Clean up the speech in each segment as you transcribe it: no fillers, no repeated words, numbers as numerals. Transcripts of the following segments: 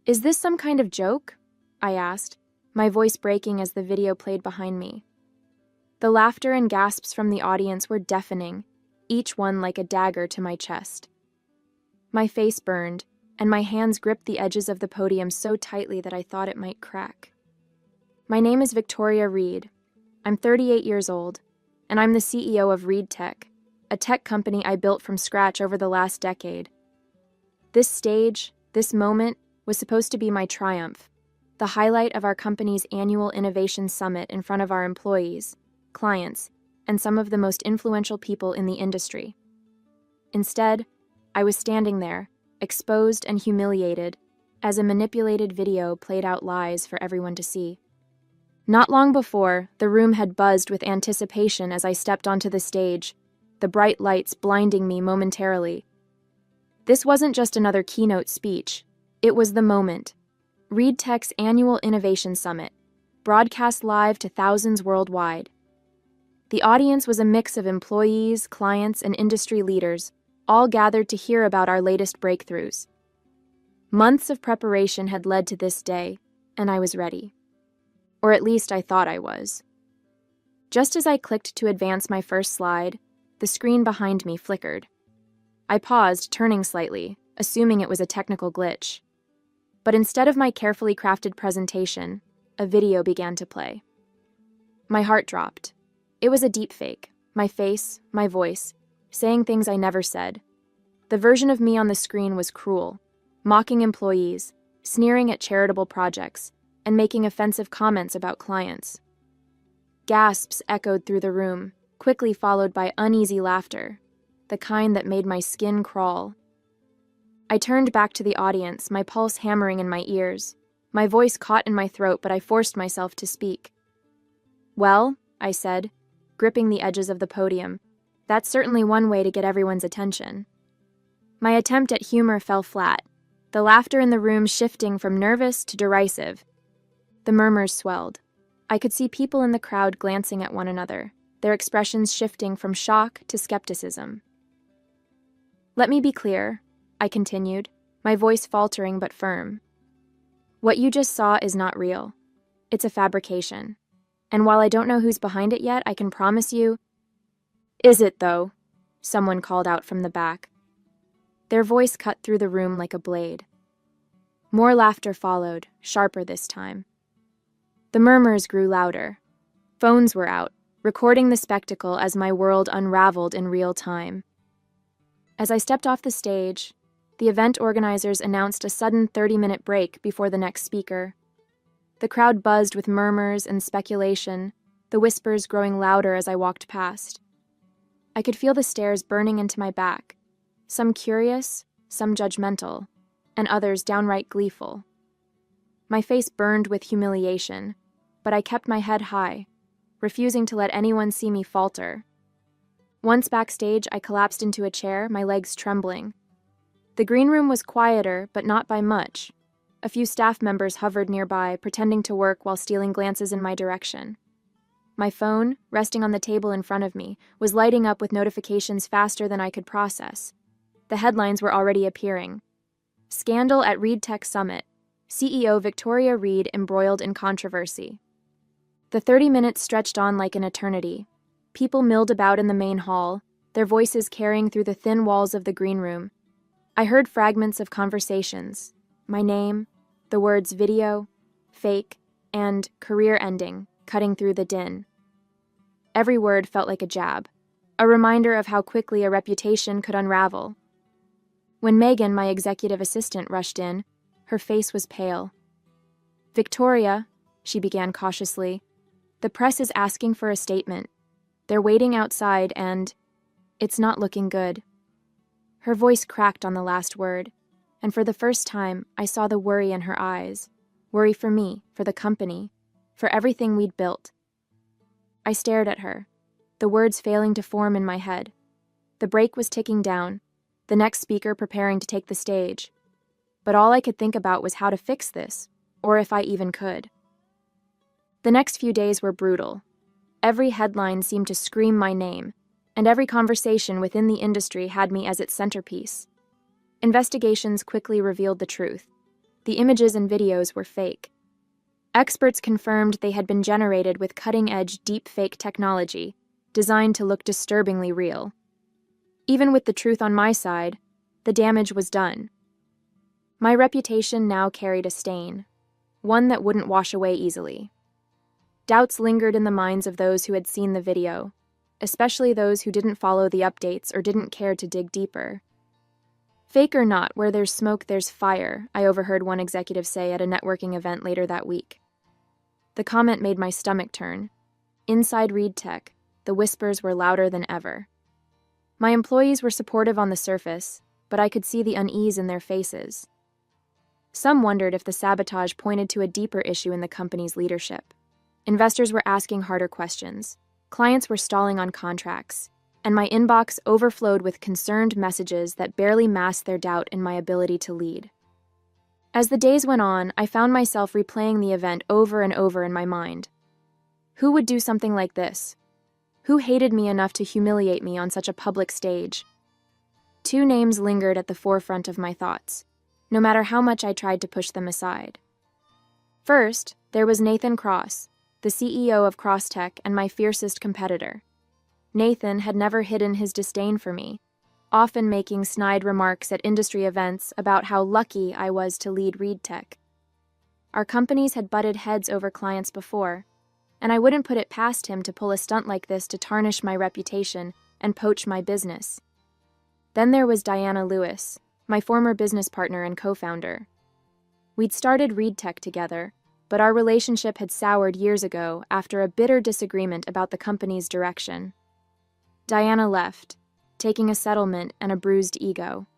Is this some kind of joke? I asked, my voice breaking as the video played behind me. The laughter and gasps from the audience were deafening, each one like a dagger to my chest. My face burned, and my hands gripped the edges of the podium so tightly that I thought it might crack. My name is Victoria Reed. I'm 38 years old, and I'm the CEO of Reed Tech, a tech company I built from scratch over the last decade. This stage, this moment, was supposed to be my triumph, the highlight of our company's annual Innovation Summit in front of our employees, clients, and some of the most influential people in the industry. Instead, I was standing there, exposed and humiliated, as a manipulated video played out lies for everyone to see. Not long before, the room had buzzed with anticipation as I stepped onto the stage, the bright lights blinding me momentarily. This wasn't just another keynote speech. It was the moment. Reed Tech's annual Innovation Summit, broadcast live to thousands worldwide. The audience was a mix of employees, clients, and industry leaders, all gathered to hear about our latest breakthroughs. Months of preparation had led to this day, and I was ready. Or at least I thought I was. Just as I clicked to advance my first slide, the screen behind me flickered. I paused, turning slightly, assuming it was a technical glitch. But instead of my carefully crafted presentation, a video began to play. My heart dropped. It was a deepfake, my face, my voice, saying things I never said. The version of me on the screen was cruel, mocking employees, sneering at charitable projects, and making offensive comments about clients. Gasps echoed through the room, quickly followed by uneasy laughter, the kind that made my skin crawl. I turned back to the audience, my pulse hammering in my ears. My voice caught in my throat, but I forced myself to speak. "Well," I said, gripping the edges of the podium, "that's certainly one way to get everyone's attention." My attempt at humor fell flat, the laughter in the room shifting from nervous to derisive. The murmurs swelled. I could see people in the crowd glancing at one another, their expressions shifting from shock to skepticism. "Let me be clear," I continued, my voice faltering but firm. "What you just saw is not real. It's a fabrication. And while I don't know who's behind it yet, I can promise you—" "Is it, though?" someone called out from the back. Their voice cut through the room like a blade. More laughter followed, sharper this time. The murmurs grew louder. Phones were out, recording the spectacle as my world unraveled in real time. As I stepped off the stage, the event organizers announced a sudden 30-minute break before the next speaker. The crowd buzzed with murmurs and speculation, the whispers growing louder as I walked past. I could feel the stares burning into my back, some curious, some judgmental, and others downright gleeful. My face burned with humiliation, but I kept my head high, refusing to let anyone see me falter. Once backstage, I collapsed into a chair, my legs trembling. The green room was quieter, but not by much. A few staff members hovered nearby, pretending to work while stealing glances in my direction. My phone, resting on the table in front of me, was lighting up with notifications faster than I could process. The headlines were already appearing. "Scandal at Reed Tech Summit. CEO Victoria Reed embroiled in controversy." The 30 minutes stretched on like an eternity. People milled about in the main hall, their voices carrying through the thin walls of the green room. I heard fragments of conversations, my name, the words video, fake, and career ending cutting through the din. Every word felt like a jab, a reminder of how quickly a reputation could unravel. When Megan, my executive assistant, rushed in, her face was pale. "Victoria," she began cautiously, "the press is asking for a statement. They're waiting outside and it's not looking good." Her voice cracked on the last word, and for the first time, I saw the worry in her eyes. Worry for me, for the company, for everything we'd built. I stared at her, the words failing to form in my head. The break was ticking down, the next speaker preparing to take the stage. But all I could think about was how to fix this, or if I even could. The next few days were brutal. Every headline seemed to scream my name, and every conversation within the industry had me as its centerpiece. Investigations quickly revealed the truth. The images and videos were fake. Experts confirmed they had been generated with cutting-edge deepfake technology, designed to look disturbingly real. Even with the truth on my side, the damage was done. My reputation now carried a stain, one that wouldn't wash away easily. Doubts lingered in the minds of those who had seen the video, especially those who didn't follow the updates or didn't care to dig deeper. Fake or not, where there's smoke, there's fire, I overheard one executive say at a networking event later that week. The comment made my stomach turn. Inside ReedTech, the whispers were louder than ever. My employees were supportive on the surface, but I could see the unease in their faces. Some wondered if the sabotage pointed to a deeper issue in the company's leadership. Investors were asking harder questions. Clients were stalling on contracts, and my inbox overflowed with concerned messages that barely masked their doubt in my ability to lead. As the days went on, I found myself replaying the event over and over in my mind. Who would do something like this? Who hated me enough to humiliate me on such a public stage? Two names lingered at the forefront of my thoughts, no matter how much I tried to push them aside. First, there was Nathan Cross, the CEO of CrossTech and my fiercest competitor. Nathan had never hidden his disdain for me, often making snide remarks at industry events about how lucky I was to lead ReedTech. Our companies had butted heads over clients before, and I wouldn't put it past him to pull a stunt like this to tarnish my reputation and poach my business. Then there was Diana Lewis, my former business partner and co-founder. We'd started ReedTech together, but our relationship had soured years ago after a bitter disagreement about the company's direction. Diana left, taking a settlement and a bruised ego.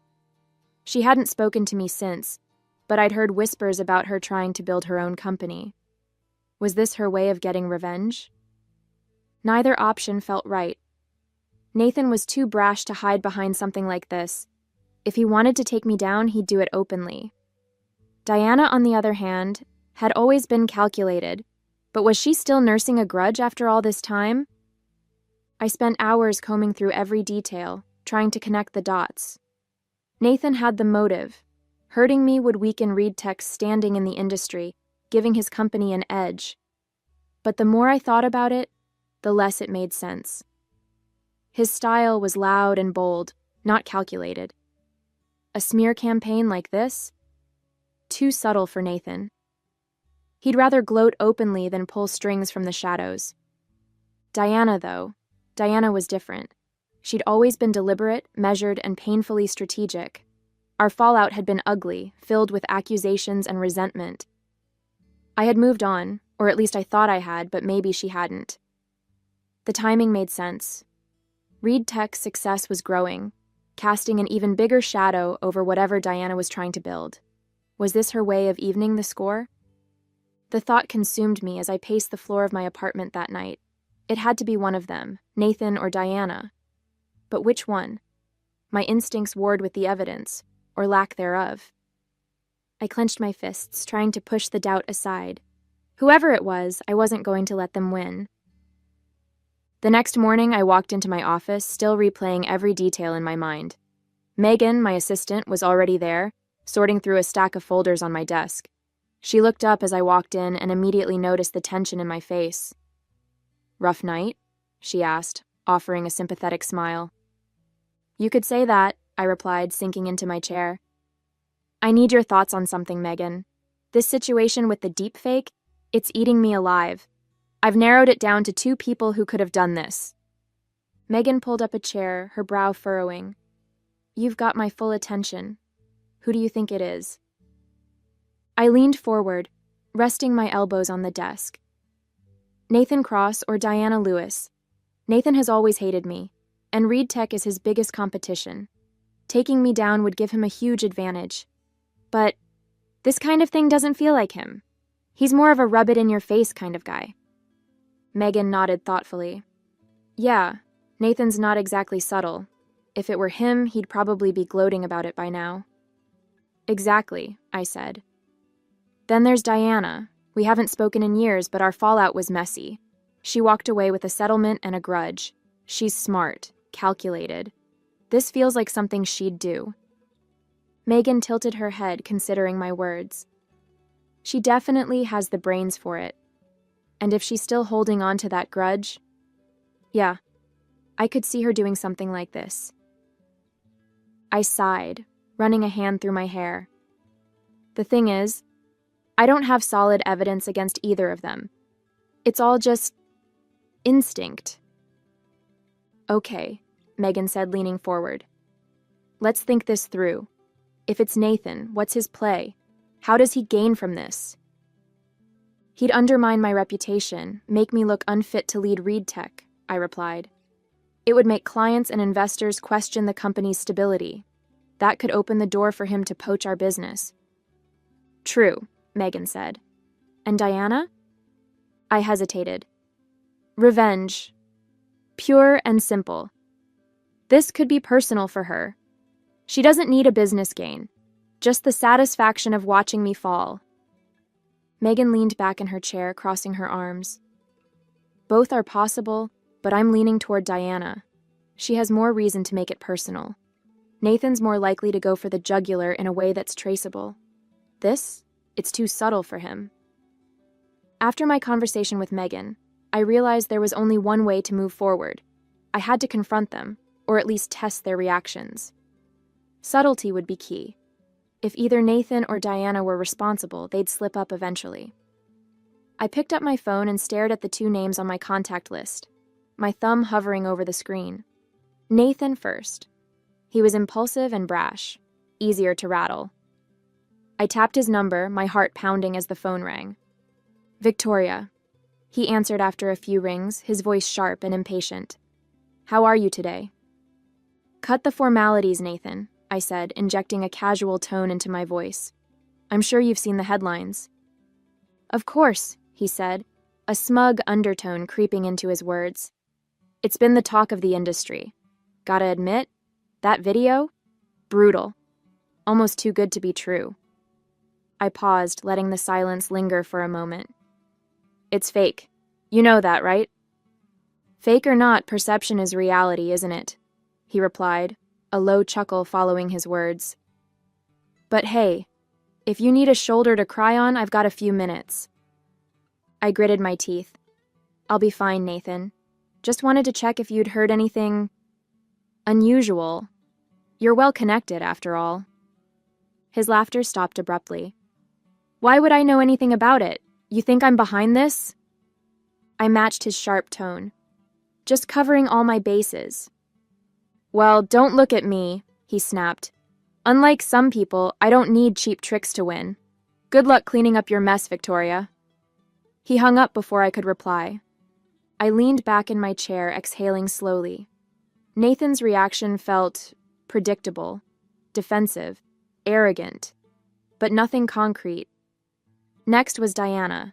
She hadn't spoken to me since, but I'd heard whispers about her trying to build her own company. Was this her way of getting revenge? Neither option felt right. Nathan was too brash to hide behind something like this. If he wanted to take me down, he'd do it openly. Diana, on the other hand, had always been calculated, but was she still nursing a grudge after all this time? I spent hours combing through every detail, trying to connect the dots. Nathan had the motive. Hurting me would weaken ReedTech's standing in the industry, giving his company an edge. But the more I thought about it, the less it made sense. His style was loud and bold, not calculated. A smear campaign like this? Too subtle for Nathan. He'd rather gloat openly than pull strings from the shadows. Diana, though, Diana was different. She'd always been deliberate, measured, and painfully strategic. Our fallout had been ugly, filled with accusations and resentment. I had moved on, or at least I thought I had, but maybe she hadn't. The timing made sense. ReedTech's success was growing, casting an even bigger shadow over whatever Diana was trying to build. Was this her way of evening the score? The thought consumed me as I paced the floor of my apartment that night. It had to be one of them, Nathan or Diana. But which one? My instincts warred with the evidence, or lack thereof. I clenched my fists, trying to push the doubt aside. Whoever it was, I wasn't going to let them win. The next morning, I walked into my office, still replaying every detail in my mind. Megan, my assistant, was already there, sorting through a stack of folders on my desk. She looked up as I walked in and immediately noticed the tension in my face. "Rough night?" she asked, offering a sympathetic smile. "You could say that," I replied, sinking into my chair. "I need your thoughts on something, Megan. This situation with the deepfake, it's eating me alive. I've narrowed it down to 2 people who could have done this." Megan pulled up a chair, her brow furrowing. "You've got my full attention. Who do you think it is?" I leaned forward, resting my elbows on the desk. Nathan Cross or Diana Lewis. Nathan has always hated me, and ReedTech is his biggest competition. Taking me down would give him a huge advantage. But this kind of thing doesn't feel like him. He's more of a rub-it-in-your-face kind of guy. Megan nodded thoughtfully. "Yeah, Nathan's not exactly subtle. If it were him, he'd probably be gloating about it by now." "Exactly," I said. "Then there's Diana. We haven't spoken in years, but our fallout was messy. She walked away with a settlement and a grudge. She's smart, calculated. This feels like something she'd do." Megan tilted her head, considering my words. She definitely has the brains for it. And if she's still holding on to that grudge, yeah, I could see her doing something like this. I sighed, running a hand through my hair. The thing is, I don't have solid evidence against either of them. It's all just instinct. Okay, Megan said, leaning forward. Let's think this through. If it's Nathan, what's his play? How does he gain from this? He'd undermine my reputation, make me look unfit to lead Reed Tech, I replied. It would make clients and investors question the company's stability. That could open the door for him to poach our business. True, Megan said. And Diana? I hesitated. Revenge. Pure and simple. This could be personal for her. She doesn't need a business gain, just the satisfaction of watching me fall. Megan leaned back in her chair, crossing her arms. Both are possible, but I'm leaning toward Diana. She has more reason to make it personal. Nathan's more likely to go for the jugular in a way that's traceable. It's too subtle for him. After my conversation with Megan, I realized there was only one way to move forward. I had to confront them, or at least test their reactions. Subtlety would be key. If either Nathan or Diana were responsible, they'd slip up eventually. I picked up my phone and stared at the two names on my contact list, my thumb hovering over the screen. Nathan first. He was impulsive and brash, easier to rattle. I tapped his number, my heart pounding as the phone rang. Victoria. He answered after a few rings, his voice sharp and impatient. How are you today? Cut the formalities, Nathan, I said, injecting a casual tone into my voice. I'm sure you've seen the headlines. Of course, he said, a smug undertone creeping into his words. It's been the talk of the industry. Gotta admit, that video? Brutal. Almost too good to be true. I paused, letting the silence linger for a moment. It's fake. You know that, right? Fake or not, perception is reality, isn't it? He replied, a low chuckle following his words. But hey, if you need a shoulder to cry on, I've got a few minutes. I gritted my teeth. I'll be fine, Nathan. Just wanted to check if you'd heard anything unusual. You're well connected, after all. His laughter stopped abruptly. Why would I know anything about it? You think I'm behind this? I matched his sharp tone. Just covering all my bases. Well, don't look at me, he snapped. Unlike some people, I don't need cheap tricks to win. Good luck cleaning up your mess, Victoria. He hung up before I could reply. I leaned back in my chair, exhaling slowly. Nathan's reaction felt predictable, defensive, arrogant, but nothing concrete. Next was Diana.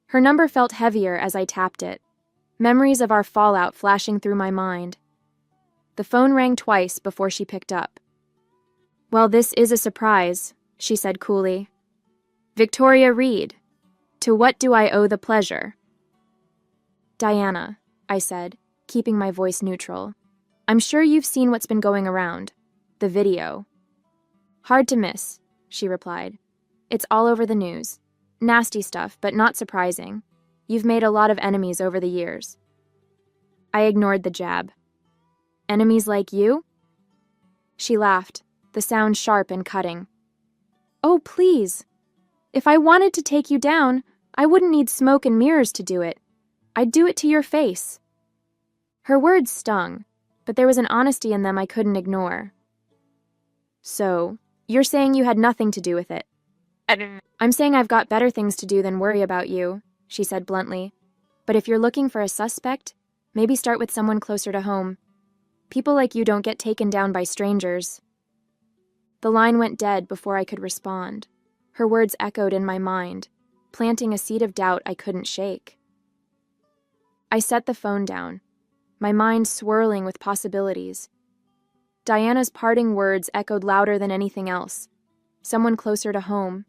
Her number felt heavier as I tapped it, memories of our fallout flashing through my mind. The phone rang twice before she picked up. Well, this is a surprise, she said coolly. Victoria Reed. To what do I owe the pleasure? Diana, I said, keeping my voice neutral. I'm sure you've seen what's been going around. The video. Hard to miss, she replied. It's all over the news. Nasty stuff, but not surprising. You've made a lot of enemies over the years. I ignored the jab. Enemies like you? She laughed, the sound sharp and cutting. Oh, please. If I wanted to take you down, I wouldn't need smoke and mirrors to do it. I'd do it to your face. Her words stung, but there was an honesty in them I couldn't ignore. So, you're saying you had nothing to do with it? I'm saying I've got better things to do than worry about you, she said bluntly. But if you're looking for a suspect, maybe start with someone closer to home. People like you don't get taken down by strangers. The line went dead before I could respond. Her words echoed in my mind, planting a seed of doubt I couldn't shake. I set the phone down, my mind swirling with possibilities. Diana's parting words echoed louder than anything else. Someone closer to home.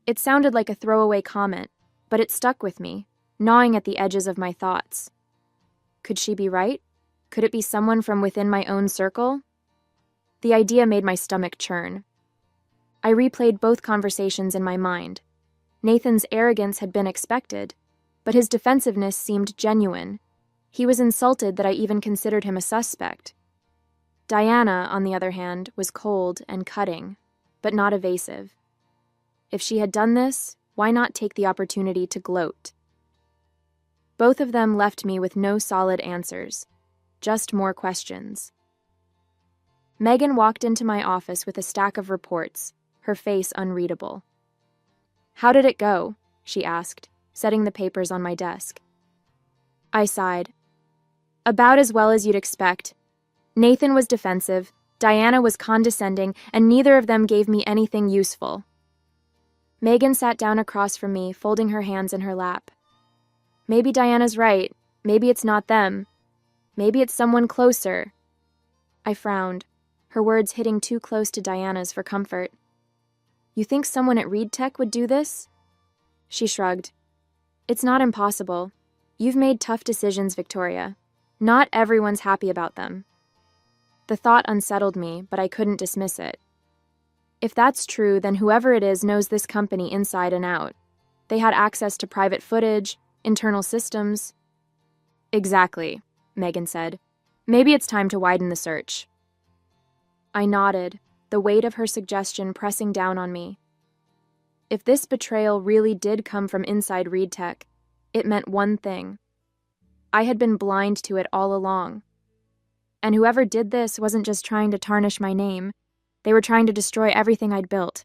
It sounded like a throwaway comment, but it stuck with me, gnawing at the edges of my thoughts. Could she be right? Could it be someone from within my own circle? The idea made my stomach churn. I replayed both conversations in my mind, Nathan's arrogance had been expected, but his defensiveness seemed genuine. He was insulted that I even considered him a suspect. Diana, on the other hand, was cold and cutting, but not evasive. If she had done this, why not take the opportunity to gloat? Both of them left me with no solid answers, just more questions. Megan walked into my office with a stack of reports, her face unreadable. "How did it go?" she asked, setting the papers on my desk. I sighed. "About as well as you'd expect. Nathan was defensive, Diana was condescending, and neither of them gave me anything useful." Megan sat down across from me, folding her hands in her lap. "Maybe Diana's right. Maybe it's not them. Maybe it's someone closer." I frowned, her words hitting too close to Diana's for comfort. "You think someone at Reed Tech would do this?" She shrugged. "It's not impossible. You've made tough decisions, Victoria. Not everyone's happy about them." The thought unsettled me, but I couldn't dismiss it. If that's true, then whoever it is knows this company inside and out. They had access to private footage, internal systems. "Exactly," Megan said. "Maybe it's time to widen the search." I nodded, the weight of her suggestion pressing down on me. If this betrayal really did come from inside Reed Tech, it meant one thing. I had been blind to it all along. And whoever did this wasn't just trying to tarnish my name, they were trying to destroy everything I'd built.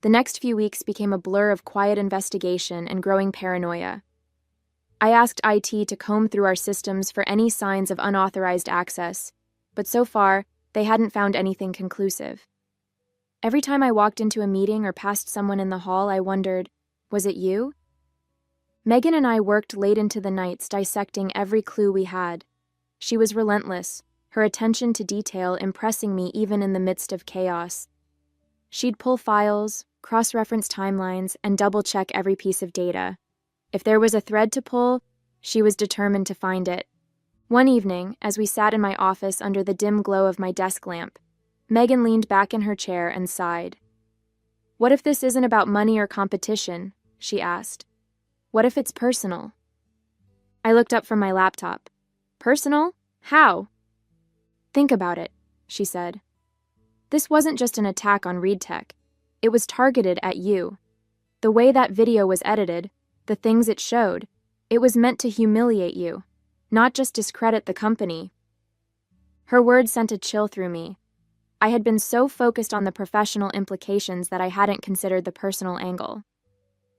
The next few weeks became a blur of quiet investigation and growing paranoia. I asked IT to comb through our systems for any signs of unauthorized access, but so far, they hadn't found anything conclusive. Every time I walked into a meeting or passed someone in the hall, I wondered, was it you? Megan and I worked late into the nights dissecting every clue we had. She was relentless, her attention to detail impressing me even in the midst of chaos. She'd pull files, cross-reference timelines, and double-check every piece of data. If there was a thread to pull, she was determined to find it. One evening, as we sat in my office under the dim glow of my desk lamp, Megan leaned back in her chair and sighed. "What if this isn't about money or competition?" she asked. "What if it's personal?" I looked up from my laptop. "Personal? How?" "Think about it," she said. "This wasn't just an attack on Reed Tech. It was targeted at you. The way that video was edited, the things it showed, it was meant to humiliate you, not just discredit the company." Her words sent a chill through me. I had been so focused on the professional implications that I hadn't considered the personal angle.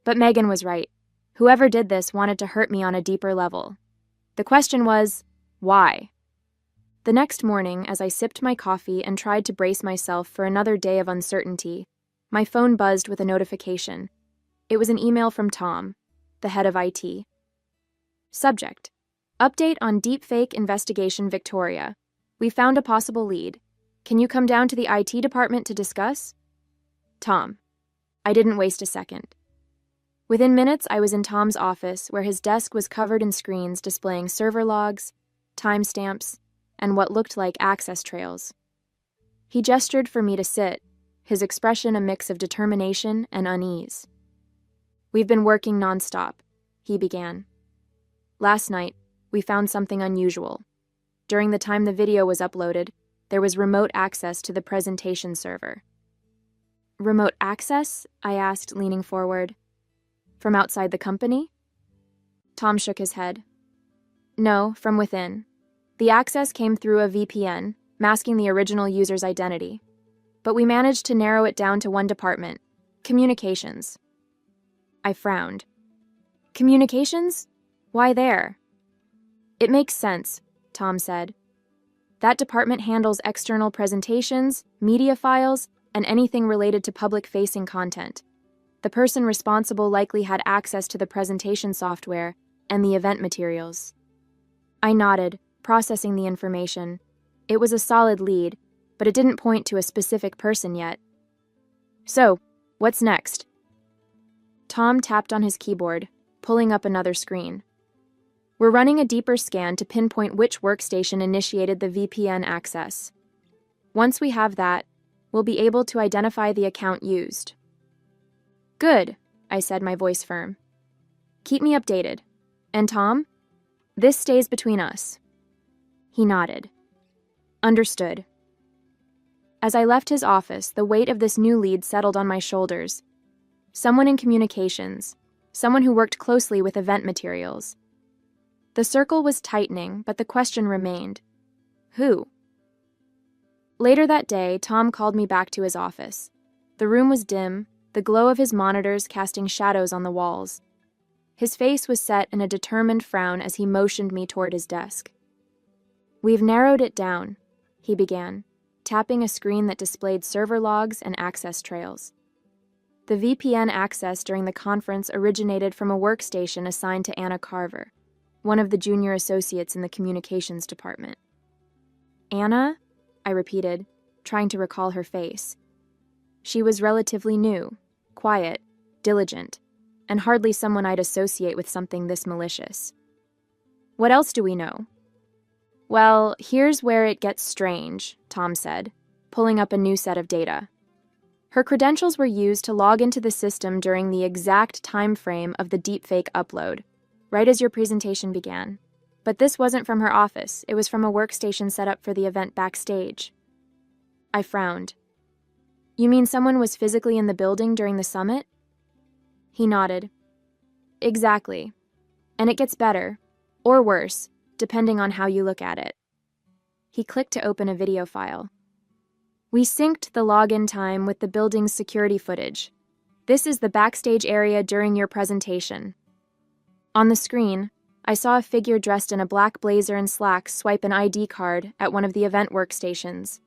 But Megan was right. Whoever did this wanted to hurt me on a deeper level. The question was, why? The next morning, as I sipped my coffee and tried to brace myself for another day of uncertainty, my phone buzzed with a notification. It was an email from Tom, the head of IT. Subject: Update on deepfake investigation Victoria. We found a possible lead. Can you come down to the IT department to discuss? Tom. I didn't waste a second. Within minutes, I was in Tom's office, where his desk was covered in screens displaying server logs, timestamps, and what looked like access trails. He gestured for me to sit, his expression a mix of determination and unease. "We've been working nonstop," he began. "Last night, we found something unusual. During the time the video was uploaded, there was remote access to the presentation server." "Remote access?" I asked, leaning forward. "From outside the company?" Tom shook his head. "No, from within. The access came through a VPN, masking the original user's identity. But we managed to narrow it down to one department: communications." I frowned. "Communications? Why there?" "It makes sense," Tom said. "That department handles external presentations, media files, and anything related to public-facing content. The person responsible likely had access to the presentation software and the event materials." I nodded, processing the information. It was a solid lead, but it didn't point to a specific person yet. "So, what's next?" Tom tapped on his keyboard, pulling up another screen. "We're running a deeper scan to pinpoint which workstation initiated the VPN access. Once we have that, we'll be able to identify the account used." "Good," I said, my voice firm. Keep me updated. And Tom? This stays between us. He nodded. Understood. As I left his office, the weight of this new lead settled on my shoulders. Someone in communications, someone who worked closely with event materials. The circle was tightening, but the question remained. Who? Later that day, Tom called me back to his office. The room was dim, the glow of his monitors casting shadows on the walls. His face was set in a determined frown as he motioned me toward his desk. We've narrowed it down, he began, tapping a screen that displayed server logs and access trails. The VPN access during the conference originated from a workstation assigned to Anna Carver, one of the junior associates in the communications department. Anna? I repeated, trying to recall her face. She was relatively new, quiet, diligent, and hardly someone I'd associate with something this malicious. What else do we know? Well, here's where it gets strange, Tom said, pulling up a new set of data. Her credentials were used to log into the system during the exact time frame of the deepfake upload, right as your presentation began. But this wasn't from her office, it was from a workstation set up for the event backstage. I frowned. You mean someone was physically in the building during the summit? He nodded. Exactly. And it gets better, or worse, depending on how you look at it. He clicked to open a video file. We synced the login time with the building's security footage. This is the backstage area during your presentation. On the screen, I saw a figure dressed in a black blazer and slacks swipe an ID card at one of the event workstations.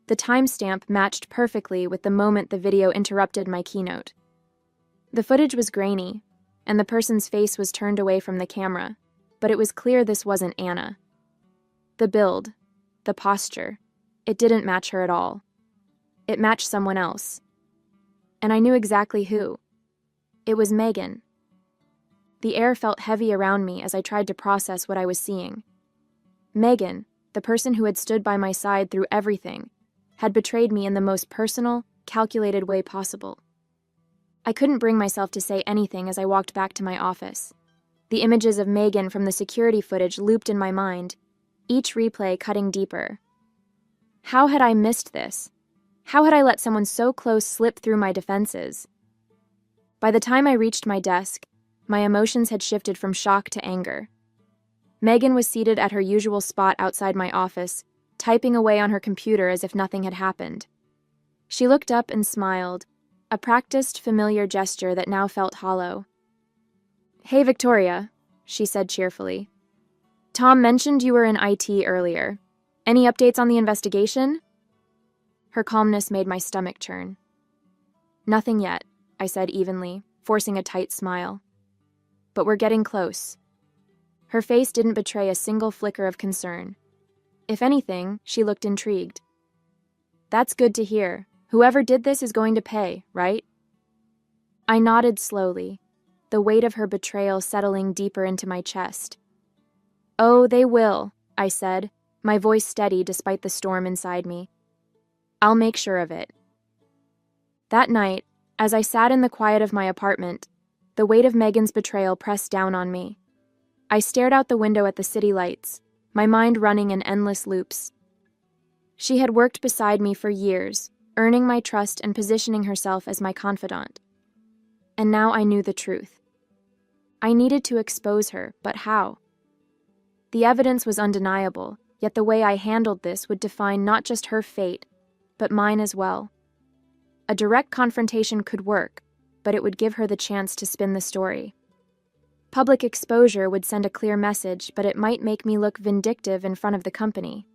The timestamp matched perfectly with the moment the video interrupted my keynote. The footage was grainy, and the person's face was turned away from the camera, but it was clear this wasn't Anna. The build, the posture, it didn't match her at all. It matched someone else. And I knew exactly who. It was Megan. The air felt heavy around me as I tried to process what I was seeing. Megan, the person who had stood by my side through everything, had betrayed me in the most personal, calculated way possible. I couldn't bring myself to say anything as I walked back to my office. The images of Megan from the security footage looped in my mind, each replay cutting deeper. How had I missed this? How had I let someone so close slip through my defenses? By the time I reached my desk, my emotions had shifted from shock to anger. Megan was seated at her usual spot outside my office, typing away on her computer as if nothing had happened. She looked up and smiled, a practiced, familiar gesture that now felt hollow. Hey, Victoria, she said cheerfully. Tom mentioned you were in IT earlier. Any updates on the investigation? Her calmness made my stomach churn. Nothing yet, I said evenly, forcing a tight smile. But we're getting close. Her face didn't betray a single flicker of concern. If anything, she looked intrigued. That's good to hear. Whoever did this is going to pay, right? I nodded slowly, the weight of her betrayal settling deeper into my chest. Oh, they will, I said, my voice steady despite the storm inside me. I'll make sure of it. That night, as I sat in the quiet of my apartment, the weight of Megan's betrayal pressed down on me. I stared out the window at the city lights, my mind running in endless loops. She had worked beside me for years, earning my trust and positioning herself as my confidant. And now I knew the truth. I needed to expose her, but how? The evidence was undeniable, yet the way I handled this would define not just her fate, but mine as well. A direct confrontation could work, but it would give her the chance to spin the story. Public exposure would send a clear message, but it might make me look vindictive in front of the company.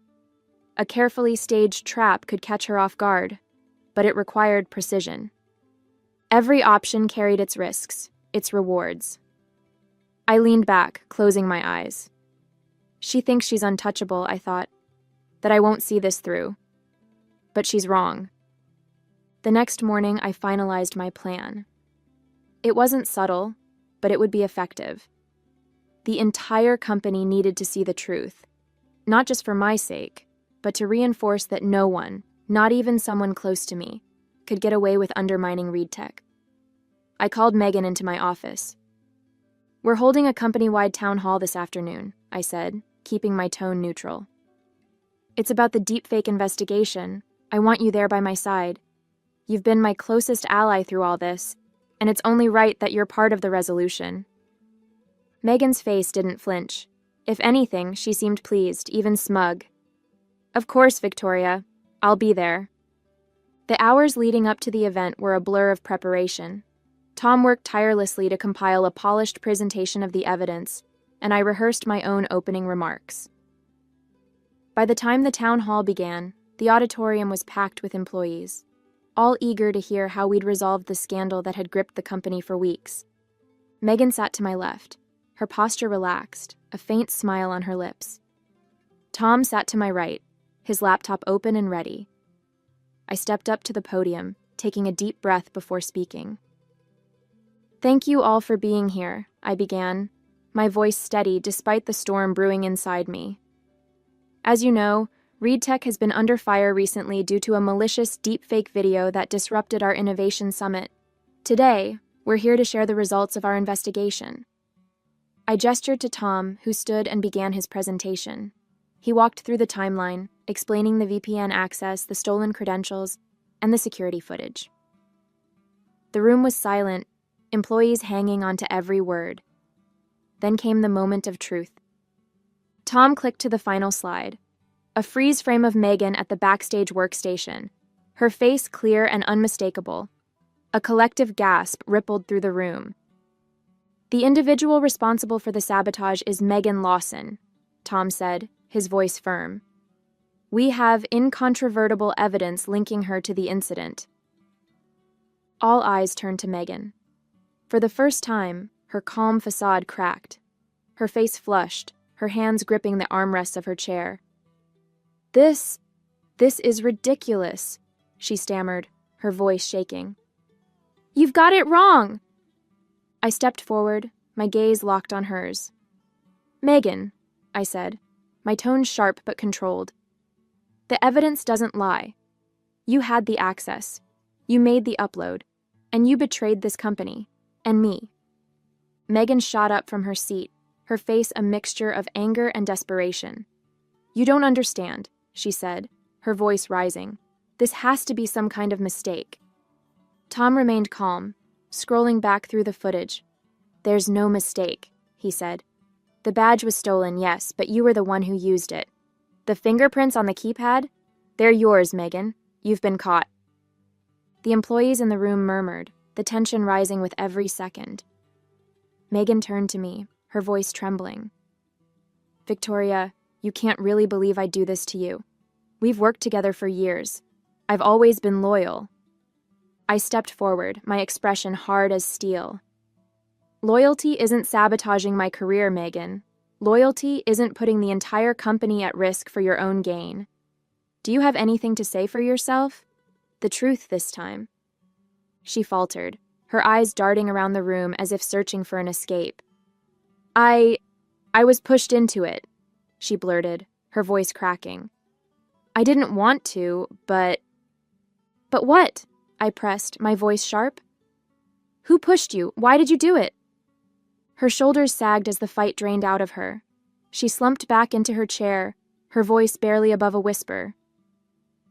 A carefully staged trap could catch her off guard, but it required precision. Every option carried its risks, its rewards. I leaned back, closing my eyes. She thinks she's untouchable, I thought, that I won't see this through. But she's wrong. The next morning, I finalized my plan. It wasn't subtle, but it would be effective. The entire company needed to see the truth, not just for my sake, but to reinforce that no one, not even someone close to me, could get away with undermining ReadTech. I called Megan into my office. "We're holding a company-wide town hall this afternoon," I said, keeping my tone neutral. "It's about the deepfake investigation. I want you there by my side. You've been my closest ally through all this, and it's only right that you're part of the resolution." Megan's face didn't flinch. If anything, she seemed pleased, even smug. "Of course, Victoria. I'll be there." The hours leading up to the event were a blur of preparation. Tom worked tirelessly to compile a polished presentation of the evidence, and I rehearsed my own opening remarks. By the time the town hall began, the auditorium was packed with employees, all eager to hear how we'd resolved the scandal that had gripped the company for weeks. Megan sat to my left, her posture relaxed, a faint smile on her lips. Tom sat to my right, his laptop open and ready. I stepped up to the podium, taking a deep breath before speaking. "Thank you all for being here," I began, my voice steady despite the storm brewing inside me. "As you know, ReedTech has been under fire recently due to a malicious deepfake video that disrupted our Innovation Summit. Today, we're here to share the results of our investigation." I gestured to Tom, who stood and began his presentation. He walked through the timeline, explaining the VPN access, the stolen credentials, and the security footage. The room was silent, employees hanging onto every word. Then came the moment of truth. Tom clicked to the final slide, a freeze frame of Megan at the backstage workstation, her face clear and unmistakable. A collective gasp rippled through the room. "The individual responsible for the sabotage is Megan Lawson," Tom said, his voice firm. "We have incontrovertible evidence linking her to the incident." All eyes turned to Megan. For the first time, her calm facade cracked. Her face flushed, her hands gripping the armrests of her chair. This is ridiculous," she stammered, her voice shaking. "You've got it wrong!" I stepped forward, my gaze locked on hers. "Megan," I said, my tone sharp but controlled. "The evidence doesn't lie. You had the access. You made the upload. And you betrayed this company. And me." Megan shot up from her seat, her face a mixture of anger and desperation. "You don't understand," she said, her voice rising. "This has to be some kind of mistake." Tom remained calm, scrolling back through the footage. "There's no mistake," he said. "The badge was stolen, yes, but you were the one who used it. The fingerprints on the keypad? They're yours, Megan. You've been caught." The employees in the room murmured, the tension rising with every second. Megan turned to me, her voice trembling. "Victoria, you can't really believe I'd do this to you. We've worked together for years. I've always been loyal." I stepped forward, my expression hard as steel. "Loyalty isn't sabotaging my career, Megan. Loyalty isn't putting the entire company at risk for your own gain. Do you have anything to say for yourself? The truth this time." She faltered, her eyes darting around the room as if searching for an escape. I was pushed into it," she blurted, her voice cracking. "I didn't want to, but..." "But what?" I pressed, my voice sharp. "Who pushed you? Why did you do it?" Her shoulders sagged as the fight drained out of her. She slumped back into her chair, her voice barely above a whisper.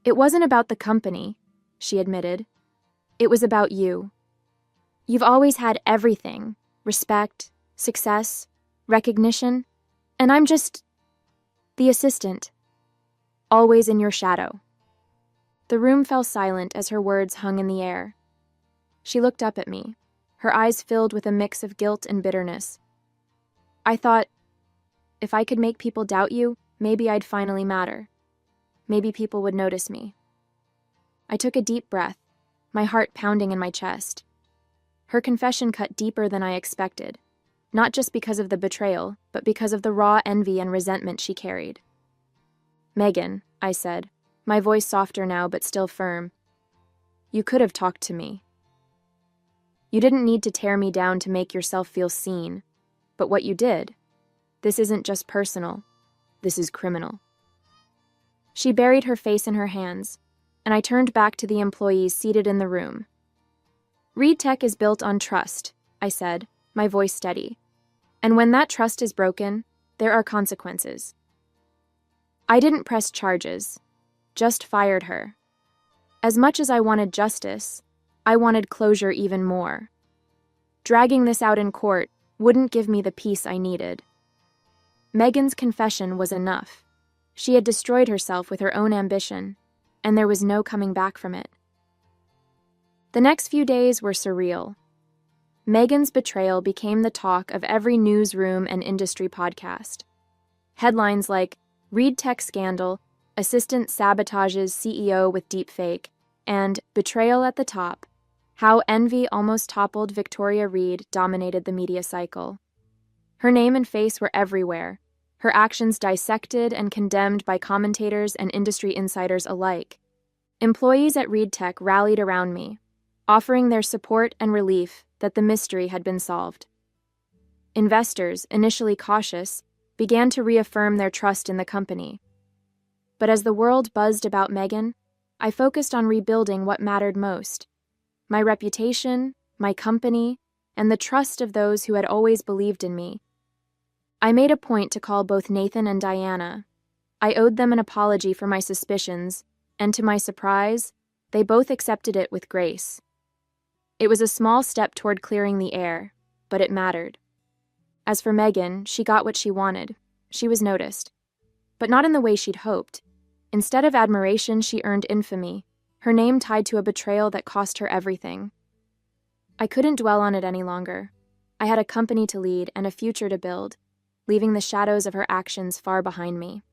"It wasn't about the company," she admitted. "It was about you. You've always had everything, respect, success, recognition, and I'm just the assistant, always in your shadow." The room fell silent as her words hung in the air. She looked up at me, her eyes filled with a mix of guilt and bitterness. I thought, if I could make people doubt you, maybe I'd finally matter. Maybe people would notice me. I took a deep breath, my heart pounding in my chest. Her confession cut deeper than I expected, not just because of the betrayal, but because of the raw envy and resentment she carried. "Megan," I said, my voice softer now but still firm, "you could have talked to me. You didn't need to tear me down to make yourself feel seen, but what you did, this isn't just personal, this is criminal." She buried her face in her hands, and I turned back to the employees seated in the room. Reed Tech is built on trust, I said, my voice steady. And when that trust is broken, there are consequences. I didn't press charges, just fired her. As much as I wanted justice, I wanted closure even more. Dragging this out in court wouldn't give me the peace I needed. Megan's confession was enough. She had destroyed herself with her own ambition, and there was no coming back from it. The next few days were surreal. Megan's betrayal became the talk of every newsroom and industry podcast. Headlines like, Reed Tech Scandal, Assistant Sabotages CEO with Deepfake, and Betrayal at the Top, How Envy Almost Toppled Victoria Reed dominated the media cycle. Her name and face were everywhere, her actions dissected and condemned by commentators and industry insiders alike. Employees at Reed Tech rallied around me, offering their support and relief that the mystery had been solved. Investors, initially cautious, began to reaffirm their trust in the company. But as the world buzzed about Megan, I focused on rebuilding what mattered most: my reputation, my company, and the trust of those who had always believed in me. I made a point to call both Nathan and Diana. I owed them an apology for my suspicions, and to my surprise, they both accepted it with grace. It was a small step toward clearing the air, but it mattered. As for Megan, she got what she wanted. She was noticed. But not in the way she'd hoped. Instead of admiration, she earned infamy, her name tied to a betrayal that cost her everything. I couldn't dwell on it any longer. I had a company to lead and a future to build, leaving the shadows of her actions far behind me.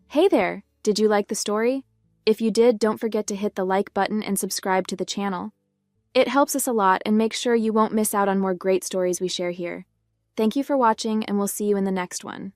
Hey there! Did you like the story? If you did, don't forget to hit the like button and subscribe to the channel. It helps us a lot and makes sure you won't miss out on more great stories we share here. Thank you for watching, and we'll see you in the next one.